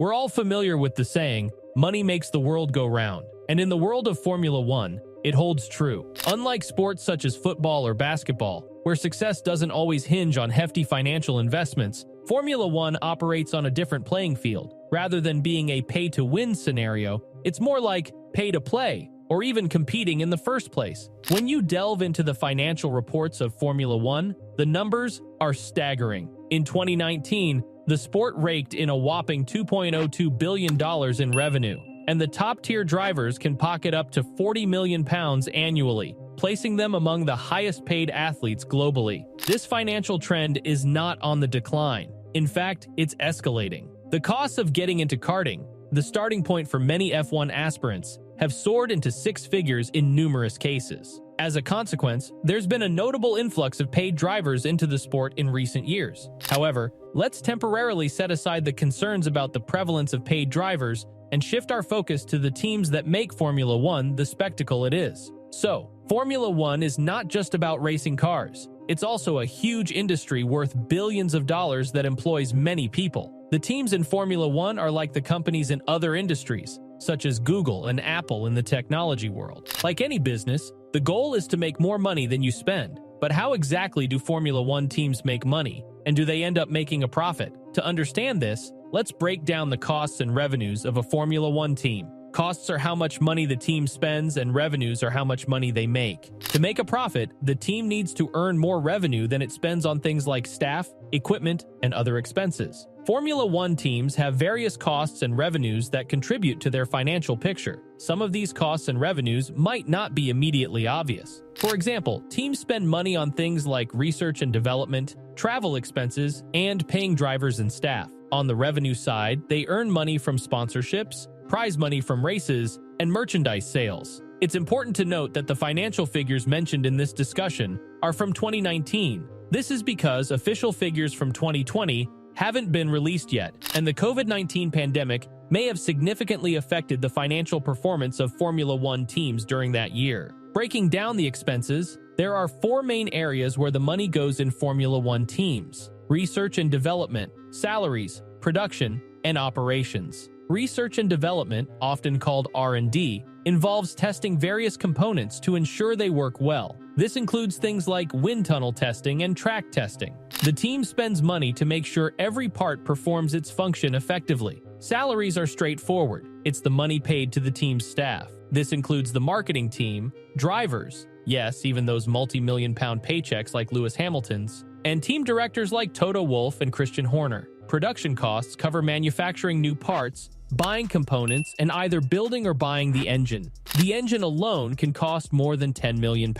We're all familiar with the saying, money makes the world go round. And in the world of Formula One, it holds true. Unlike sports such as football or basketball, where success doesn't always hinge on hefty financial investments, Formula One operates on a different playing field. Rather than being a pay-to-win scenario, it's more like pay-to-play, or even competing in the first place. When you delve into the financial reports of Formula One, the numbers are staggering. In 2019, the sport raked in a whopping $2.02 billion in revenue, and the top-tier drivers can pocket up to £40 million annually, placing them among the highest-paid athletes globally. This financial trend is not on the decline. In fact, it's escalating. The costs of getting into karting, the starting point for many F1 aspirants, have soared into six figures in numerous cases. As a consequence, there's been a notable influx of paid drivers into the sport in recent years. However, let's temporarily set aside the concerns about the prevalence of paid drivers and shift our focus to the teams that make Formula One the spectacle it is. So, Formula One is not just about racing cars. It's also a huge industry worth billions of dollars that employs many people. The teams in Formula One are like the companies in other industries, such as Google and Apple in the technology world. Like any business, the goal is to make more money than you spend. But how exactly do Formula One teams make money? And do they end up making a profit? To understand this, let's break down the costs and revenues of a Formula One team. Costs are how much money the team spends, and revenues are how much money they make. To make a profit, the team needs to earn more revenue than it spends on things like staff, equipment, and other expenses. Formula One teams have various costs and revenues that contribute to their financial picture. Some of these costs and revenues might not be immediately obvious. For example, teams spend money on things like research and development, travel expenses, and paying drivers and staff. On the revenue side, they earn money from sponsorships, prize money from races, and merchandise sales. It's important to note that the financial figures mentioned in this discussion are from 2019. This is because official figures from 2020 haven't been released yet, and the COVID-19 pandemic may have significantly affected the financial performance of Formula One teams during that year. Breaking down the expenses, there are four main areas where the money goes in Formula One teams: research and development, salaries, production, and operations. Research and development, often called R&D, involves testing various components to ensure they work well. This includes things like wind tunnel testing and track testing. The team spends money to make sure every part performs its function effectively. Salaries are straightforward. It's the money paid to the team's staff. This includes the marketing team, drivers, yes, even those multi-million-pound paychecks like Lewis Hamilton's, and team directors like Toto Wolff and Christian Horner. Production costs cover manufacturing new parts, buying components, and either building or buying the engine. The engine alone can cost more than £10 million.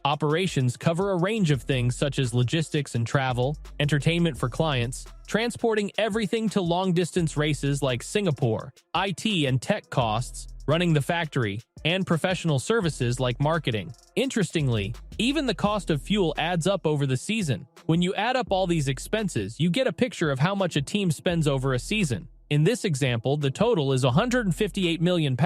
Operations cover a range of things such as logistics and travel, entertainment for clients, transporting everything to long-distance races like Singapore, IT and tech costs, running the factory, and professional services like marketing. Interestingly, even the cost of fuel adds up over the season. When you add up all these expenses, you get a picture of how much a team spends over a season. In this example, the total is £158 million.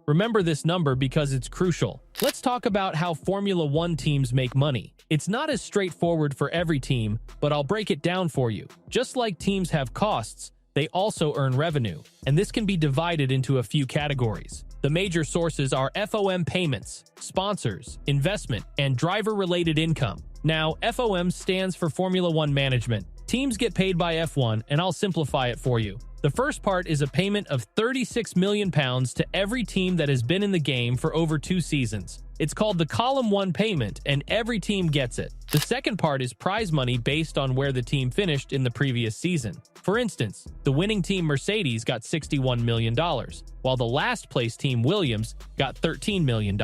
Remember this number because it's crucial. Let's talk about how Formula One teams make money. It's not as straightforward for every team, but I'll break it down for you. Just like teams have costs, they also earn revenue, and this can be divided into a few categories. The major sources are FOM payments, sponsors, investment, and driver-related income. Now, FOM stands for Formula One Management. Teams get paid by F1, and I'll simplify it for you. The first part is a payment of £36 million to every team that has been in the game for over 2 seasons. It's called the Column 1 payment, and every team gets it. The second part is prize money based on where the team finished in the previous season. For instance, the winning team Mercedes got $61 million, while the last place team Williams got $13 million.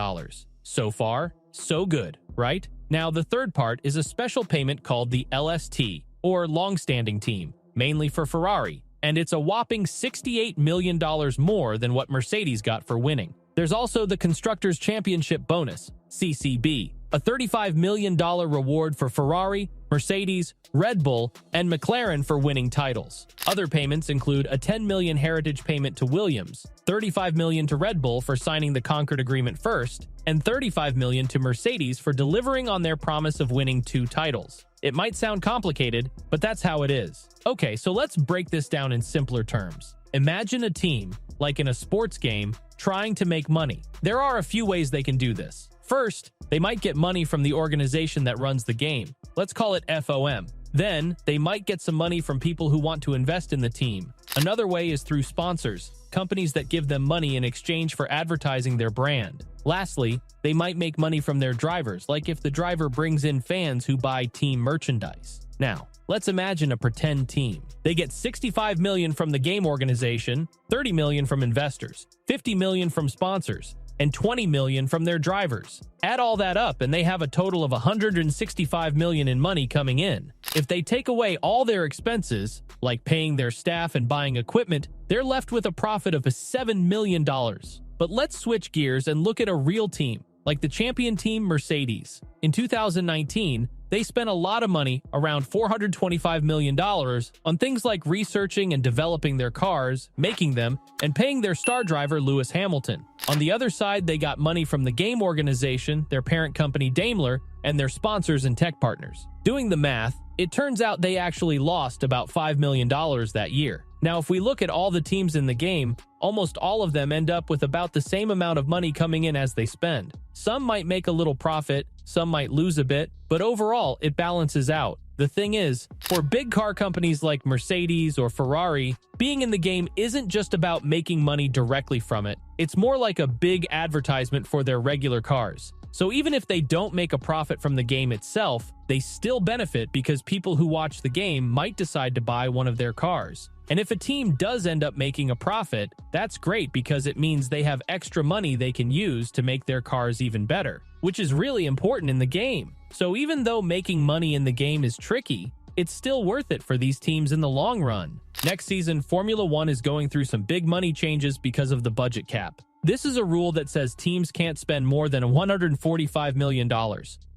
So far, so good, right? Now, the third part is a special payment called the LST, or long-standing team, mainly for Ferrari, and it's a whopping $68 million more than what Mercedes got for winning. There's also the Constructors' Championship Bonus, CCB, a $35 million reward for Ferrari, Mercedes, Red Bull, and McLaren for winning titles. Other payments include a $10 million heritage payment to Williams, $35 million to Red Bull for signing the Concord Agreement first, and $35 million to Mercedes for delivering on their promise of winning 2 titles. It might sound complicated, but that's how it is. Okay, so let's break this down in simpler terms. Imagine a team, like in a sports game, trying to make money. There are a few ways they can do this. First, they might get money from the organization that runs the game. Let's call it FOM. Then, they might get some money from people who want to invest in the team. Another way is through sponsors, companies that give them money in exchange for advertising their brand. Lastly, they might make money from their drivers, like if the driver brings in fans who buy team merchandise. Now, let's imagine a pretend team. They get $65 million from the game organization, $30 million from investors, $50 million from sponsors, and $20 million from their drivers. Add all that up and they have a total of $165 million in money coming in. If they take away all their expenses, like paying their staff and buying equipment, they're left with a profit of $7 million. But let's switch gears and look at a real team, like the champion team Mercedes. In 2019, they spent a lot of money, around $425 million, on things like researching and developing their cars, making them, and paying their star driver Lewis Hamilton. On the other side, they got money from the game organization, their parent company Daimler, and their sponsors and tech partners. Doing the math, it turns out they actually lost about $5 million that year. Now, if we look at all the teams in the game, almost all of them end up with about the same amount of money coming in as they spend. Some might make a little profit, some might lose a bit, but overall, it balances out. The thing is, for big car companies like Mercedes or Ferrari, being in the game isn't just about making money directly from it. It's more like a big advertisement for their regular cars. So even if they don't make a profit from the game itself, they still benefit because people who watch the game might decide to buy one of their cars. And if a team does end up making a profit, that's great because it means they have extra money they can use to make their cars even better, which is really important in the game. So even though making money in the game is tricky, it's still worth it for these teams in the long run. Next season, Formula One is going through some big money changes because of the budget cap. This is a rule that says teams can't spend more than $145 million.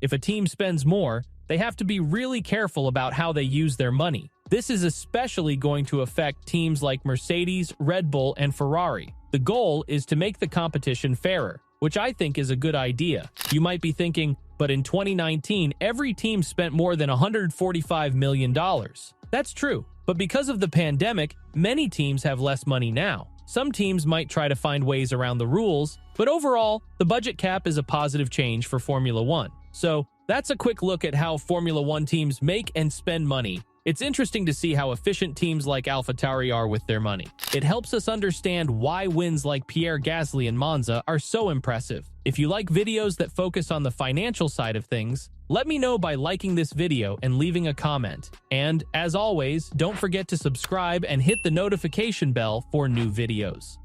If a team spends more, they have to be really careful about how they use their money. This is especially going to affect teams like Mercedes, Red Bull, and Ferrari. The goal is to make the competition fairer, which I think is a good idea. You might be thinking, but in 2019, every team spent more than $145 million. That's true, but because of the pandemic, many teams have less money now. Some teams might try to find ways around the rules, but overall, the budget cap is a positive change for Formula One. So, that's a quick look at how Formula One teams make and spend money. It's interesting to see how efficient teams like AlphaTauri are with their money. It helps us understand why wins like Pierre Gasly and Monza are so impressive. If you like videos that focus on the financial side of things, let me know by liking this video and leaving a comment. And, as always, don't forget to subscribe and hit the notification bell for new videos.